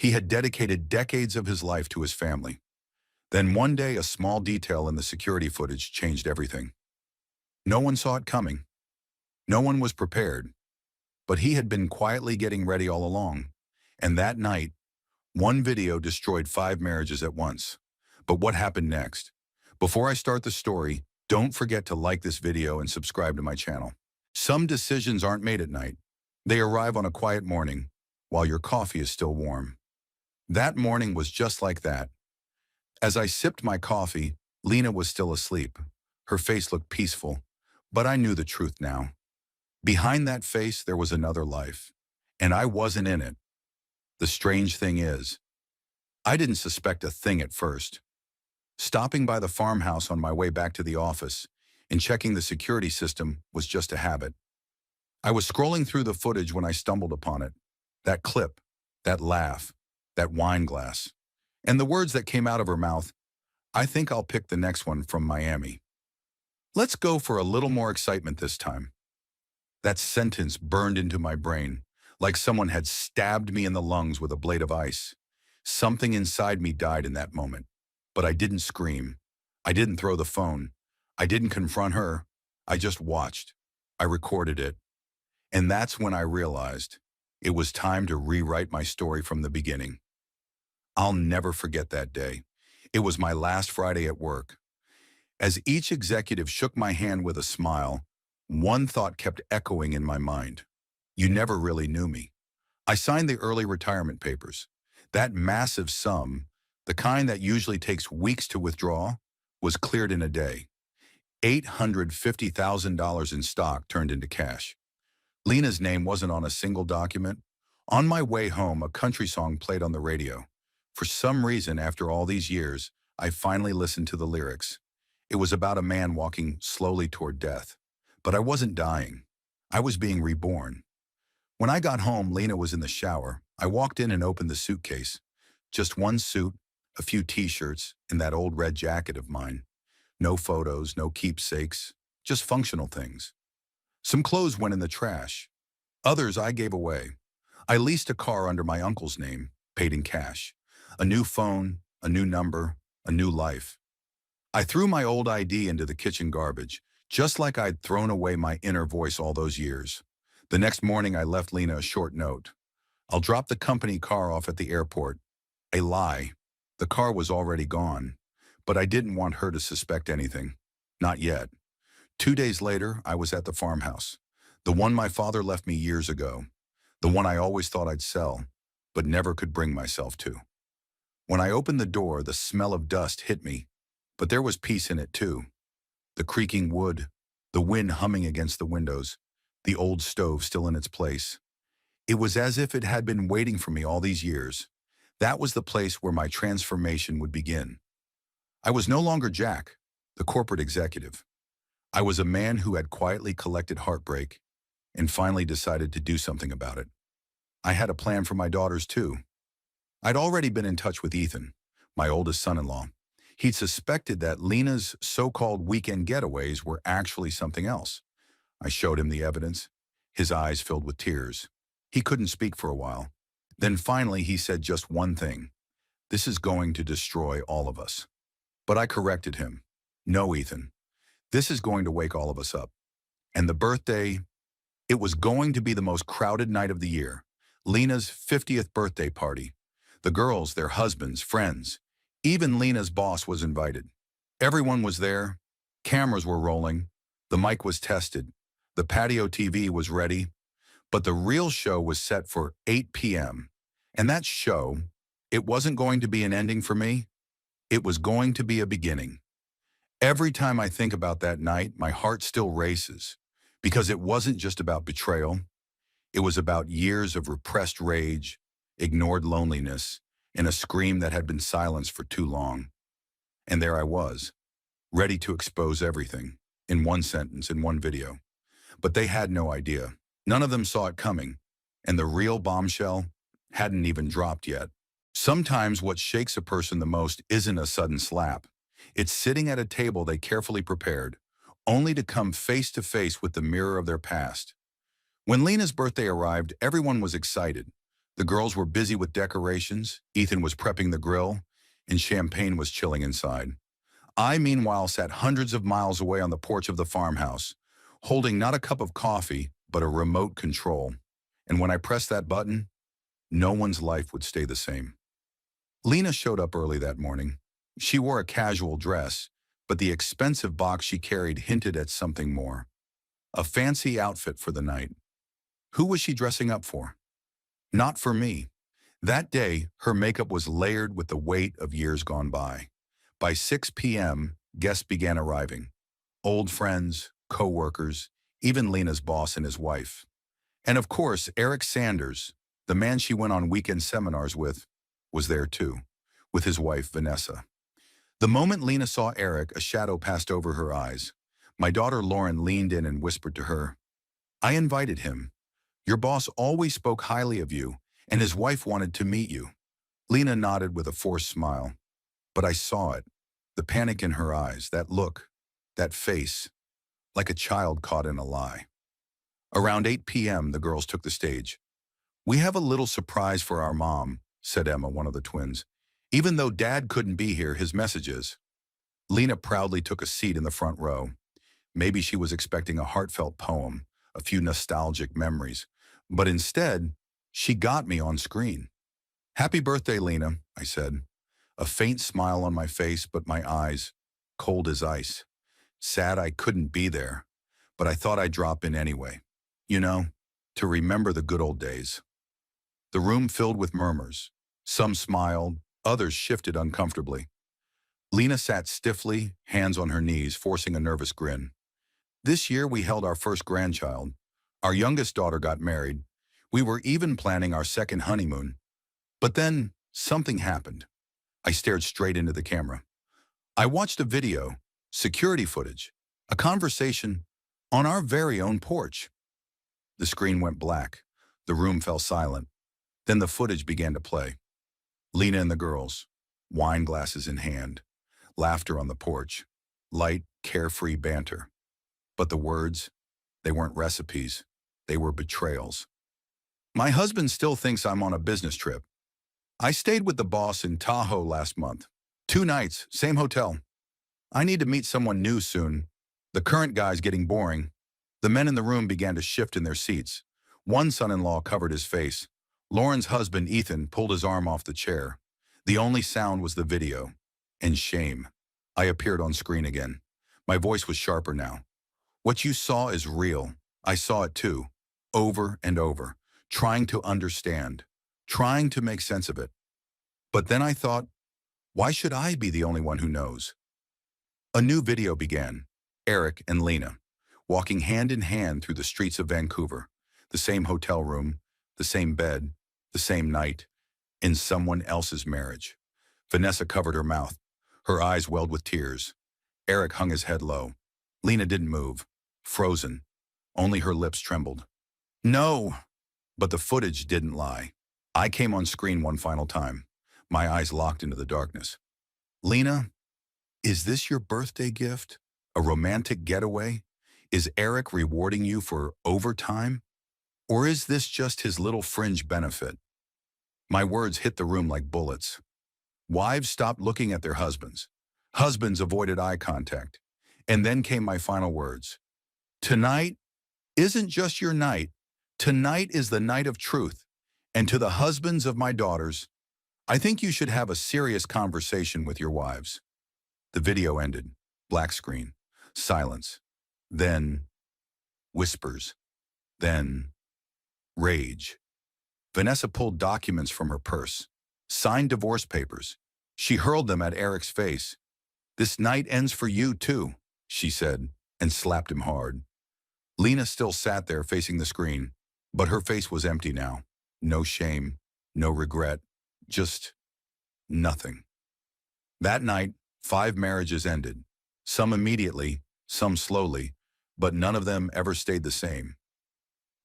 He had dedicated decades of his life to his family. Then one day, a small detail in the security footage changed everything. No one saw it coming. No one was prepared. But he had been quietly getting ready all along. And that night, one video destroyed 5 marriages at once. But what happened next? Before I start the story, don't forget to like this video and subscribe to my channel. Some decisions aren't made at night. They arrive on a quiet morning, while your coffee is still warm. That morning was just like that. As I sipped my coffee, Lena was still asleep. Her face looked peaceful, but I knew the truth now. Behind that face, there was another life, and I wasn't in it. The strange thing is, I didn't suspect a thing at first. Stopping by the farmhouse on my way back to the office and checking the security system was just a habit. I was scrolling through the footage when I stumbled upon it. That clip, that laugh, that wine glass, and the words that came out of her mouth, "I think I'll pick the next one from Miami. Let's go for a little more excitement this time." That sentence burned into my brain, like someone had stabbed me in the lungs with a blade of ice. Something inside me died in that moment. But I didn't scream. I didn't throw the phone. I didn't confront her. I just watched. I recorded it. And that's when I realized it was time to rewrite my story from the beginning. I'll never forget that day. It was my last Friday at work. As each executive shook my hand with a smile, one thought kept echoing in my mind. You never really knew me. I signed the early retirement papers. That massive sum, the kind that usually takes weeks to withdraw, was cleared in a day. $850,000 in stock turned into cash. Lena's name wasn't on a single document. On my way home, a country song played on the radio. For some reason, after all these years, I finally listened to the lyrics. It was about a man walking slowly toward death. But I wasn't dying. I was being reborn. When I got home, Lena was in the shower. I walked in and opened the suitcase. Just one suit, a few t-shirts, and that old red jacket of mine. No photos, no keepsakes, just functional things. Some clothes went in the trash. Others I gave away. I leased a car under my uncle's name, paid in cash. A new phone, a new number, a new life. I threw my old ID into the kitchen garbage, just like I'd thrown away my inner voice all those years. The next morning, I left Lena a short note. I'll drop the company car off at the airport. A lie. The car was already gone, but I didn't want her to suspect anything. Not yet. 2 days later, I was at the farmhouse. The one my father left me years ago. The one I always thought I'd sell, but never could bring myself to. When I opened the door, the smell of dust hit me, but there was peace in it too. The creaking wood, the wind humming against the windows, the old stove still in its place. It was as if it had been waiting for me all these years. That was the place where my transformation would begin. I was no longer Jack, the corporate executive. I was a man who had quietly collected heartbreak and finally decided to do something about it. I had a plan for my daughters too. I'd already been in touch with Ethan, my oldest son-in-law. He'd suspected that Lena's so-called weekend getaways were actually something else. I showed him the evidence, his eyes filled with tears. He couldn't speak for a while. Then finally he said just one thing. "This is going to destroy all of us." But I corrected him. "No, Ethan. This is going to wake all of us up." And the birthday, it was going to be the most crowded night of the year. Lena's 50th birthday party. The girls, their husbands, friends. Even Lena's boss was invited. Everyone was there. Cameras were rolling. The mic was tested. The patio TV was ready. But the real show was set for 8 p.m. And that show, it wasn't going to be an ending for me. It was going to be a beginning. Every time I think about that night, my heart still races. Because it wasn't just about betrayal. It was about years of repressed rage, ignored loneliness, and a scream that had been silenced for too long. And there I was, ready to expose everything, in one sentence, in one video. But they had no idea. None of them saw it coming, and the real bombshell hadn't even dropped yet. Sometimes what shakes a person the most isn't a sudden slap. It's sitting at a table they carefully prepared, only to come face to face with the mirror of their past. When Lena's birthday arrived, everyone was excited. The girls were busy with decorations, Ethan was prepping the grill, and champagne was chilling inside. I, meanwhile, sat hundreds of miles away on the porch of the farmhouse, holding not a cup of coffee, but a remote control. And when I pressed that button, no one's life would stay the same. Lena showed up early that morning. She wore a casual dress, but the expensive box she carried hinted at something more. A fancy outfit for the night. Who was she dressing up for? Not for me. That day, her makeup was layered with the weight of years gone by. By 6 p.m., guests began arriving. Old friends, co-workers, even Lena's boss and his wife. And of course, Eric Sanders, the man she went on weekend seminars with, was there too, with his wife, Vanessa. The moment Lena saw Eric, a shadow passed over her eyes. My daughter Lauren leaned in and whispered to her, "I invited him. Your boss always spoke highly of you, and his wife wanted to meet you." Lena nodded with a forced smile. But I saw it, the panic in her eyes, that look, that face, like a child caught in a lie. Around 8 p.m., the girls took the stage. "We have a little surprise for our mom," said Emma, one of the twins. "Even though Dad couldn't be here, his messages." Lena proudly took a seat in the front row. Maybe she was expecting a heartfelt poem, a few nostalgic memories. But instead, she got me on screen. "Happy birthday, Lena," I said. A faint smile on my face, but my eyes, cold as ice. Sad I couldn't be there, but I thought I'd drop in anyway. You know, to remember the good old days. The room filled with murmurs. Some smiled, others shifted uncomfortably. Lena sat stiffly, hands on her knees, forcing a nervous grin. This year we held our first grandchild. Our youngest daughter got married. We were even planning our second honeymoon. But then something happened. I stared straight into the camera. I watched a video, security footage, a conversation on our very own porch. The screen went black. The room fell silent. Then the footage began to play. Lena and the girls, wine glasses in hand, laughter on the porch, light, carefree banter. But the words, they weren't recipes. They were betrayals. "My husband still thinks I'm on a business trip. I stayed with the boss in Tahoe last month. 2 nights, same hotel. I need to meet someone new soon. The current guy's getting boring." The men in the room began to shift in their seats. One son-in-law covered his face. Lauren's husband, Ethan, pulled his arm off the chair. The only sound was the video. And shame. I appeared on screen again. My voice was sharper now. "What you saw is real. I saw it too. Over and over. Trying to understand. Trying to make sense of it. But then I thought, why should I be the only one who knows?" A new video began. Eric and Lena, walking hand in hand through the streets of Vancouver. The same hotel room, the same bed, the same night, in someone else's marriage. Vanessa covered her mouth. Her eyes welled with tears. Eric hung his head low. Lena didn't move. Frozen. Only her lips trembled. "No!" But the footage didn't lie. I came on screen one final time. My eyes locked into the darkness. "Lena, is this your birthday gift? A romantic getaway? Is Eric rewarding you for overtime? Or is this just his little fringe benefit?" My words hit the room like bullets. Wives stopped looking at their husbands. Husbands avoided eye contact. And then came my final words. "Tonight isn't just your night. Tonight is the night of truth. And to the husbands of my daughters, I think you should have a serious conversation with your wives." The video ended. Black screen. Silence. Then whispers. Then rage. Vanessa pulled documents from her purse. Signed divorce papers. She hurled them at Eric's face. "This night ends for you too," she said, and slapped him hard. Lena still sat there facing the screen, but her face was empty now. No shame, no regret, just nothing. That night, 5 marriages ended. Some immediately, some slowly, but none of them ever stayed the same.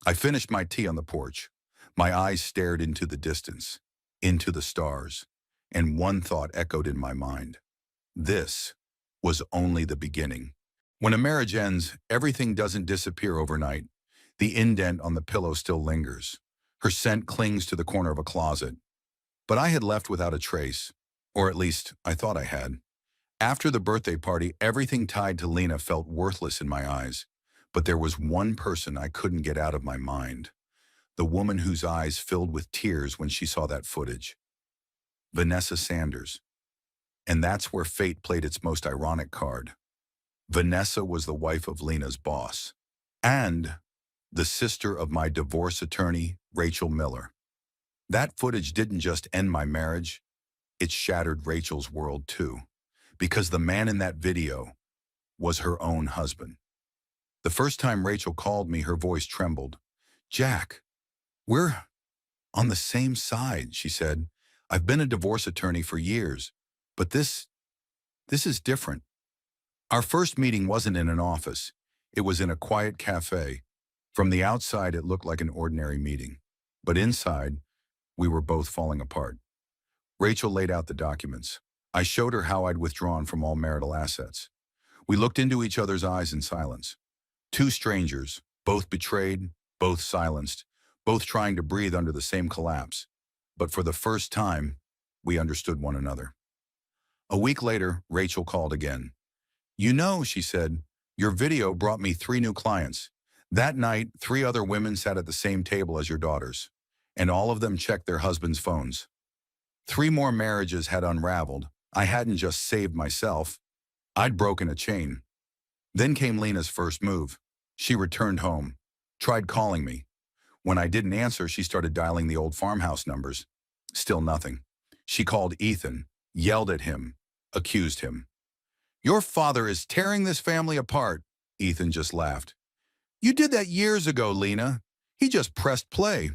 I finished my tea on the porch. My eyes stared into the distance, into the stars, and one thought echoed in my mind. This was only the beginning. When a marriage ends, everything doesn't disappear overnight. The indent on the pillow still lingers. Her scent clings to the corner of a closet. But I had left without a trace, or at least I thought I had. After the birthday party, everything tied to Lena felt worthless in my eyes. But there was one person I couldn't get out of my mind. The woman whose eyes filled with tears when she saw that footage. Vanessa Sanders. And that's where fate played its most ironic card. Vanessa was the wife of Lena's boss. And the sister of my divorce attorney, Rachel Miller. That footage didn't just end my marriage, it shattered Rachel's world too. Because the man in that video was her own husband. The first time Rachel called me, her voice trembled. "Jack, we're on the same side," she said. "I've been a divorce attorney for years, but this is different." Our first meeting wasn't in an office. It was in a quiet cafe. From the outside, it looked like an ordinary meeting. But inside, we were both falling apart. Rachel laid out the documents. I showed her how I'd withdrawn from all marital assets. We looked into each other's eyes in silence. Two strangers, both betrayed, both silenced, both trying to breathe under the same collapse. But for the first time, we understood one another. A week later, Rachel called again. "You know," she said, "your video brought me 3 new clients. That night, 3 other women sat at the same table as your daughters, and all of them checked their husbands' phones. 3 more marriages had unraveled. I hadn't just saved myself, I'd broken a chain." Then came Lena's first move. She returned home, tried calling me. When I didn't answer, she started dialing the old farmhouse numbers. Still nothing. She called Ethan, yelled at him, accused him. "Your father is tearing this family apart." Ethan just laughed. "You did that years ago, Lena. He just pressed play."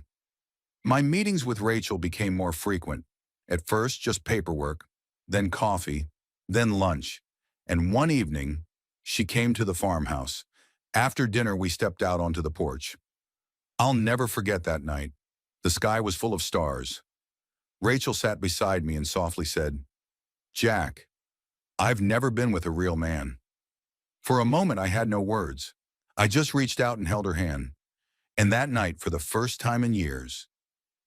My meetings with Rachel became more frequent. At first, just paperwork, then coffee, then lunch. And one evening, she came to the farmhouse. After dinner, we stepped out onto the porch. I'll never forget that night. The sky was full of stars. Rachel sat beside me and softly said, "Jack, I've never been with a real man." For a moment, I had no words. I just reached out and held her hand. And that night, for the first time in years,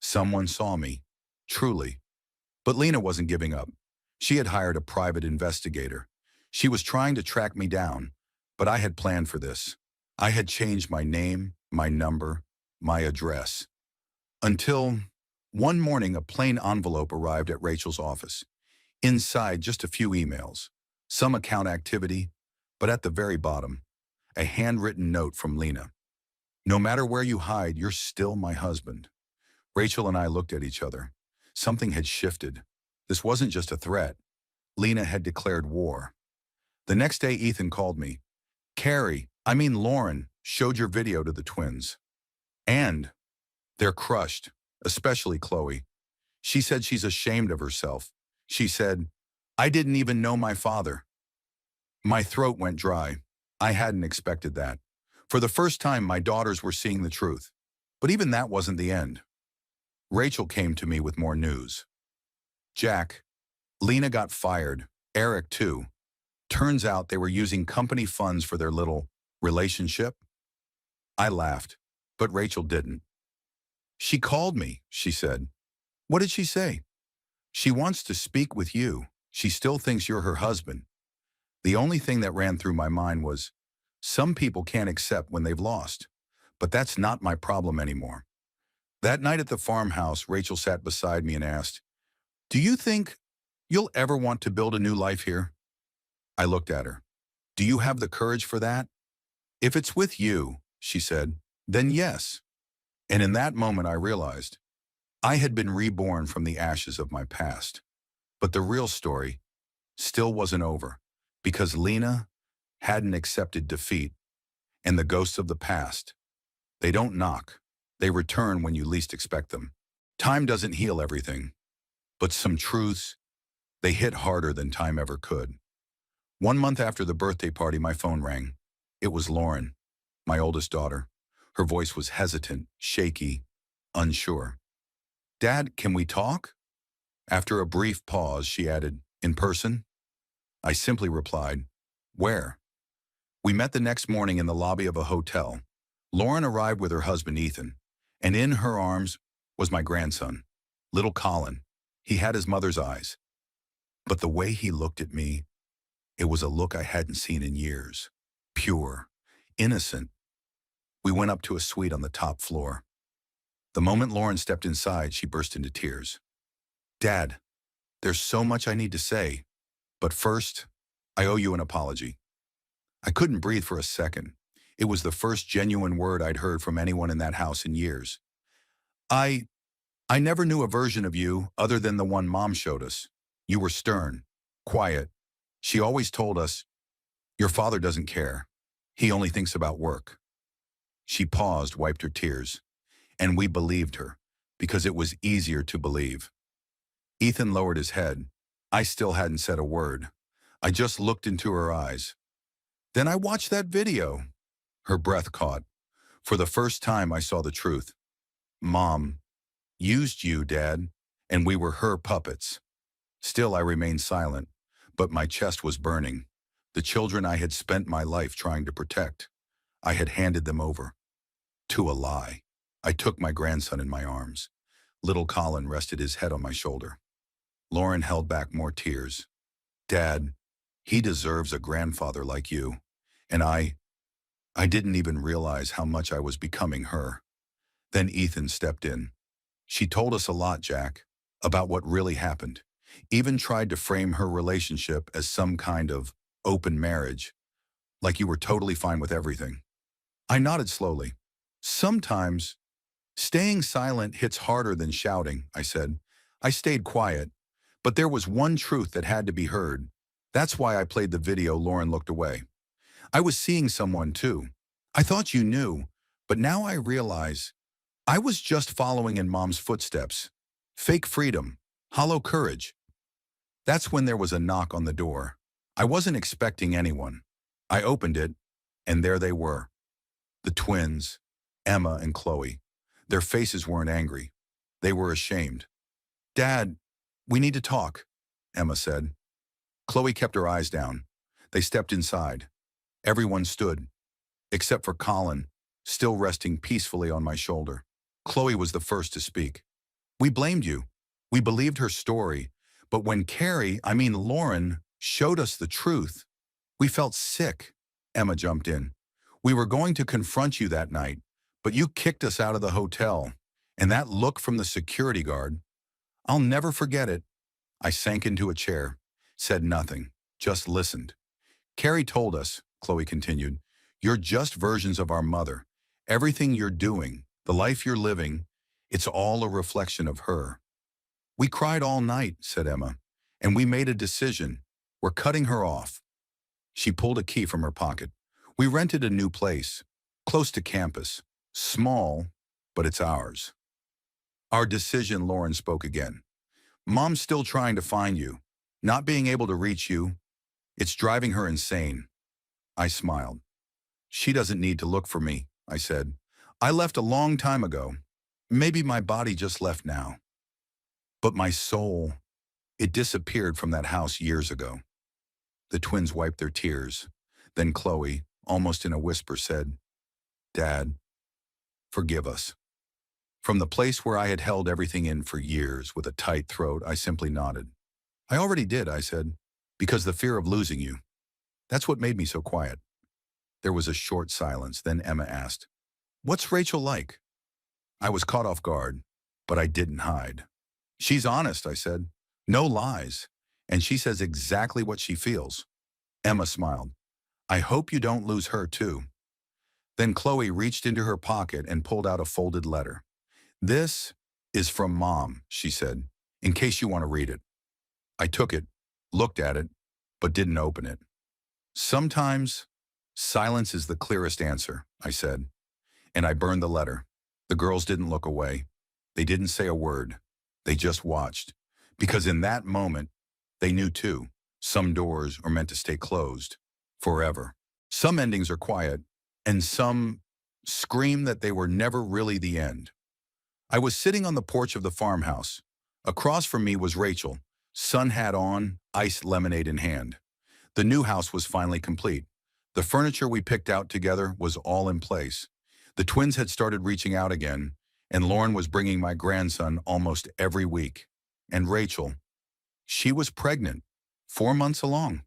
someone saw me, truly. But Lena wasn't giving up. She had hired a private investigator. She was trying to track me down, but I had planned for this. I had changed my name, my number, my address. Until one morning, a plain envelope arrived at Rachel's office. Inside, just a few emails, some account activity, but at the very bottom, a handwritten note from Lena. "No matter where you hide, you're still my husband." Rachel and I looked at each other. Something had shifted. This wasn't just a threat. Lena had declared war. The next day, Ethan called me. Lauren, showed your video to the twins. And they're crushed, especially Chloe. She said she's ashamed of herself. She said, "I didn't even know my father." My throat went dry. I hadn't expected that. For the first time, my daughters were seeing the truth. But even that wasn't the end. Rachel came to me with more news. "Jack, Lena got fired. Eric, too. Turns out they were using company funds for their little relationship." I laughed, but Rachel didn't. "She called me," she said. "What did she say?" "She wants to speak with you. She still thinks you're her husband." The only thing that ran through my mind was, some people can't accept when they've lost. But that's not my problem anymore. That night at the farmhouse, Rachel sat beside me and asked, "Do you think you'll ever want to build a new life here?" I looked at her. "Do you have the courage for that?" "If it's with you," she said, "then yes." And in that moment, I realized I had been reborn from the ashes of my past. But the real story still wasn't over, because Lena hadn't accepted defeat, and the ghosts of the past, they don't knock. They return when you least expect them. Time doesn't heal everything, but some truths, they hit harder than time ever could. 1 month after the birthday party, my phone rang. It was Lauren, my oldest daughter. Her voice was hesitant, shaky, unsure. "Dad, can we talk?" After a brief pause, she added, "In person?" I simply replied, "Where?" We met the next morning in the lobby of a hotel. Lauren arrived with her husband, Ethan, and in her arms was my grandson, little Colin. He had his mother's eyes, but the way he looked at me, it was a look I hadn't seen in years. Pure, innocent. We went up to a suite on the top floor. The moment Lauren stepped inside, she burst into tears. Dad, there's so much I need to say, but first, I owe you an apology. I couldn't breathe for a second. It was the first genuine word I'd heard from anyone in that house in years. I I never knew a version of you other than the one Mom showed us. You were stern, quiet. She always told us, your father doesn't care. He only thinks about work. She paused, wiped her tears, and we believed her, because it was easier to believe. Ethan lowered his head. I still hadn't said a word. I just looked into her eyes. Then I watched that video. Her breath caught. For the first time, I saw the truth. Mom used you, Dad, and we were her puppets. Still, I remained silent, but my chest was burning. The children I had spent my life trying to protect, I had handed them over to a lie. I took my grandson in my arms. Little Colin rested his head on my shoulder. Lauren held back more tears. Dad, he deserves a grandfather like you. And I didn't even realize how much I was becoming her. Then Ethan stepped in. She told us a lot, Jack, about what really happened. Even tried to frame her relationship as some kind of open marriage, like you were totally fine with everything. I nodded slowly. Sometimes, staying silent hits harder than shouting, I said. I stayed quiet, but there was one truth that had to be heard. That's why I played the video. Lauren looked away. I was seeing someone too. I thought you knew, but now I realize I was just following in Mom's footsteps. Fake freedom, hollow courage. That's when there was a knock on the door. I wasn't expecting anyone. I opened it, and there they were. The twins, Emma and Chloe. Their faces weren't angry. They were ashamed. Dad, we need to talk, Emma said. Chloe kept her eyes down. They stepped inside. Everyone stood, except for Colin, still resting peacefully on my shoulder. Chloe was the first to speak. We blamed you. We believed her story. But when Lauren, showed us the truth, we felt sick. Emma jumped in. We were going to confront you that night, but you kicked us out of the hotel. And that look from the security guard, I'll never forget it. I sank into a chair, said nothing, just listened. Carrie told us, Chloe continued, you're just versions of our mother. Everything you're doing, the life you're living, it's all a reflection of her. We cried all night, said Emma, and we made a decision. We're cutting her off. She pulled a key from her pocket. We rented a new place, close to campus. Small, but it's ours. Our decision, Lauren spoke again. Mom's still trying to find you. Not being able to reach you, it's driving her insane. I smiled. She doesn't need to look for me, I said. I left a long time ago. Maybe my body just left now. But my soul, it disappeared from that house years ago. The twins wiped their tears. Then Chloe, almost in a whisper, said, Dad, forgive us. From the place where I had held everything in for years with a tight throat, I simply nodded. I already did, I said, because the fear of losing you. That's what made me so quiet. There was a short silence. Then Emma asked, what's Rachel like? I was caught off guard, but I didn't hide. She's honest, I said. No lies. And she says exactly what she feels. Emma smiled. I hope you don't lose her too. Then Chloe reached into her pocket and pulled out a folded letter. This is from Mom, she said, in case you want to read it. I took it, looked at it, but didn't open it. Sometimes silence is the clearest answer, I said, and I burned the letter. The girls didn't look away. They didn't say a word. They just watched, because in that moment, they knew too, some doors are meant to stay closed forever. Some endings are quiet, and some scream that they were never really the end. I was sitting on the porch of the farmhouse. Across from me was Rachel, sun hat on, iced lemonade in hand. The new house was finally complete. The furniture we picked out together was all in place. The twins had started reaching out again, And Lauren was bringing my grandson almost every week. And Rachel, she was pregnant, 4 months along.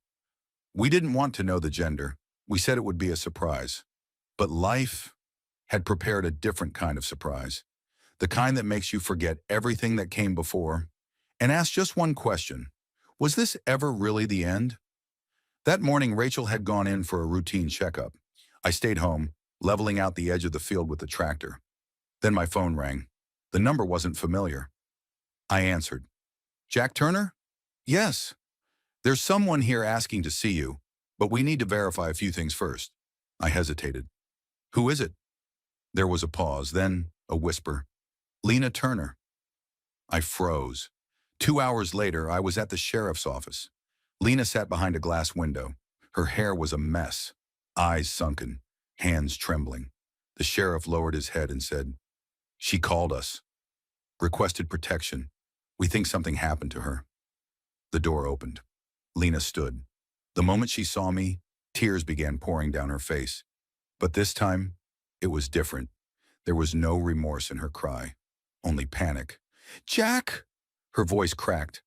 We didn't want to know the gender. We said it would be a surprise. But life had prepared a different kind of surprise. The kind that makes you forget everything that came before and ask just one question. Was this ever really the end? That morning, Rachel had gone in for a routine checkup. I stayed home, leveling out the edge of the field with the tractor. Then my phone rang. The number wasn't familiar. I answered. Jack Turner? Yes. There's someone here asking to see you, but we need to verify a few things first. I hesitated. Who is it? There was a pause, then a whisper. Lena Turner. I froze. 2 hours later, I was at the sheriff's office. Lena sat behind a glass window. Her hair was a mess, eyes sunken, hands trembling. The sheriff lowered his head and said, She called us. Requested protection. We think something happened to her. The door opened. Lena stood. The moment she saw me, tears began pouring down her face. But this time, it was different. There was no remorse in her cry, only panic. Jack! Her voice cracked.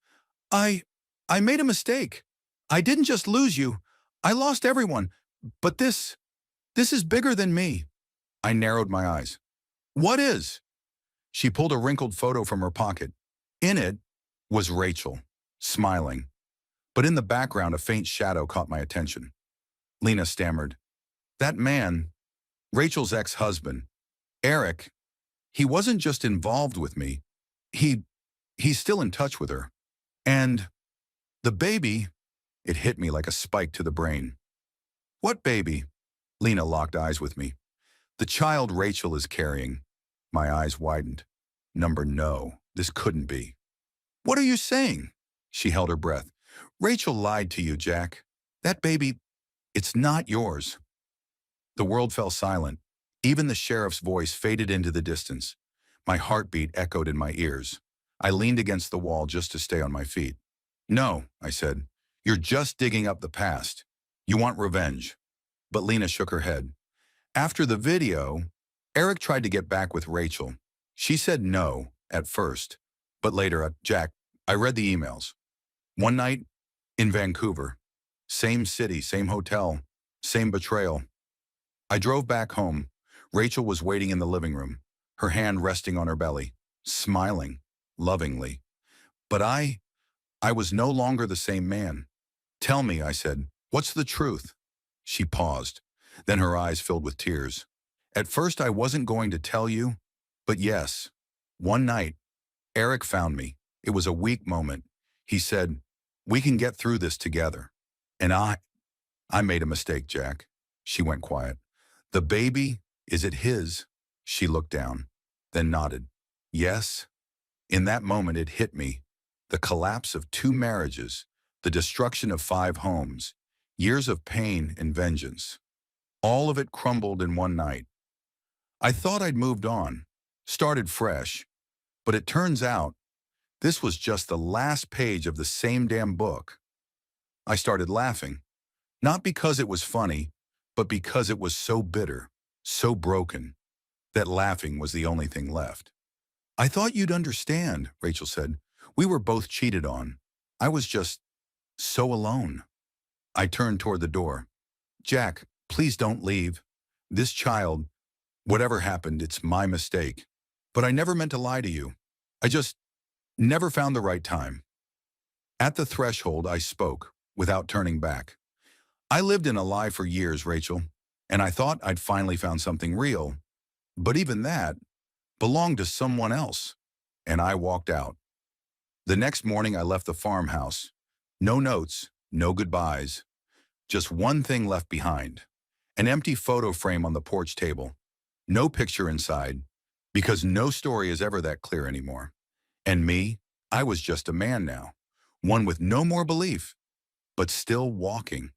I made a mistake. I didn't just lose you. I lost everyone. But this is bigger than me. I narrowed my eyes. What is? She pulled a wrinkled photo from her pocket. In it was Rachel, smiling. But in the background, a faint shadow caught my attention. Lena stammered. That man, Rachel's ex-husband, Eric, he wasn't just involved with me. He's still in touch with her. And the baby, it hit me like a spike to the brain. What baby? Lena locked eyes with me. The child Rachel is carrying. My eyes widened. No, this couldn't be. What are you saying? She held her breath. Rachel lied to you, Jack. That baby, it's not yours. The world fell silent. Even the sheriff's voice faded into the distance. My heartbeat echoed in my ears. I leaned against the wall just to stay on my feet. No, I said. You're just digging up the past. You want revenge. But Lena shook her head. After the video, Eric tried to get back with Rachel. She said no at first, but later, Jack, I read the emails. One night in Vancouver, same city, same hotel, same betrayal. I drove back home. Rachel was waiting in the living room, her hand resting on her belly, smiling lovingly. But I was no longer the same man. Tell me, I said, what's the truth? She paused. Then her eyes filled with tears. At first, I wasn't going to tell you, but yes. One night, Eric found me. It was a weak moment. He said, we can get through this together. And I made a mistake, Jack. She went quiet. The baby, is it his? She looked down, then nodded. Yes. In that moment, it hit me. The collapse of 2 marriages, the destruction of 5 homes, years of pain and vengeance. All of it crumbled in one night. I thought I'd moved on, started fresh, but it turns out this was just the last page of the same damn book. I started laughing, not because it was funny, but because it was so bitter, so broken, that laughing was the only thing left. I thought you'd understand, Rachel said. We were both cheated on. I was just so alone. I turned toward the door. Jack, please don't leave. This child, whatever happened, it's my mistake. But I never meant to lie to you. I just never found the right time. At the threshold, I spoke, without turning back. I lived in a lie for years, Rachel, and I thought I'd finally found something real. But even that belonged to someone else, and I walked out. The next morning, I left the farmhouse. No notes, no goodbyes. Just one thing left behind. An empty photo frame on the porch table. No picture inside, because no story is ever that clear anymore. And me, I was just a man now, one with no more belief, but still walking.